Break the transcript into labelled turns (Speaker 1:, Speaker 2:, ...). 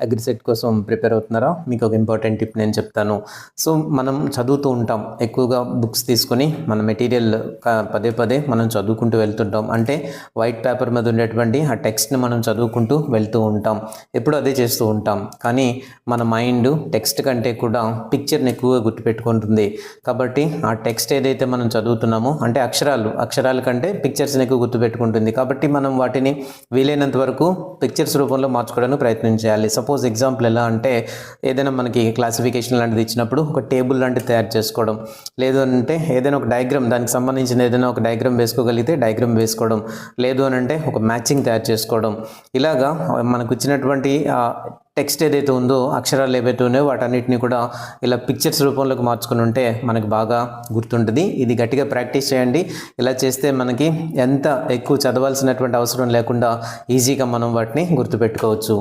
Speaker 1: AGRICET కోసం prepare అవుతున్నారా? మీకు ఒక ఇంపార్టెంట్ టిప్ నేను చెప్తాను. సో మనం చదువుతూ ఉంటాం, ఎక్కువగా బుక్స్ తీసుకొని మన మెటీరియల్ పదే పదే మనం చదువుకుంటూ వెళ్తుంటాం. అంటే వైట్ పేపర్ మీద ఉండేటువంటి ఆ టెక్స్ట్ని మనం చదువుకుంటూ వెళ్తూ ఉంటాం. ఎప్పుడు అదే చేస్తూ ఉంటాం. కానీ మన మైండ్ టెక్స్ట్ కంటే కూడా పిక్చర్ని ఎక్కువగా గుర్తుపెట్టుకుంటుంది. కాబట్టి ఆ టెక్స్ట్ ఏదైతే మనం చదువుతున్నామో, అంటే అక్షరాల కంటే పిక్చర్స్ని ఎక్కువ గుర్తుపెట్టుకుంటుంది. కాబట్టి మనం వాటిని వీలైనంత వరకు పిక్చర్స్ రూపంలో మార్చుకోవడానికి ప్రయత్నించాలి. సపోజ్ ఎగ్జాంపుల్ ఎలా అంటే, ఏదైనా మనకి క్లాసిఫికేషన్ లాంటిది ఇచ్చినప్పుడు ఒక టేబుల్ లాంటిది తయారు చేసుకోవడం, లేదు అంటే ఏదైనా ఒక డయాగ్రామ్, దానికి సంబంధించిన ఏదైనా ఒక డయాగ్రామ్ వేసుకోగలిగితే డయాగ్రామ్ వేసుకోవడం, లేదు అని అంటే ఒక మ్యాచింగ్ తయారు చేసుకోవడం. ఇలాగా మనకు ఇచ్చినటువంటి టెక్స్ట్ ఏదైతే ఉందో, అక్షరాలు ఏవైతే ఉన్నాయో వాటన్నిటిని కూడా ఇలా పిక్చర్స్ రూపంలోకి మార్చుకుని ఉంటే మనకు బాగా గుర్తుంటుంది. ఇది గట్టిగా ప్రాక్టీస్ చేయండి. ఇలా చేస్తే మనకి ఎంత ఎక్కువ చదవాల్సినటువంటి అవసరం లేకుండా ఈజీగా మనం వాటిని గుర్తుపెట్టుకోవచ్చు.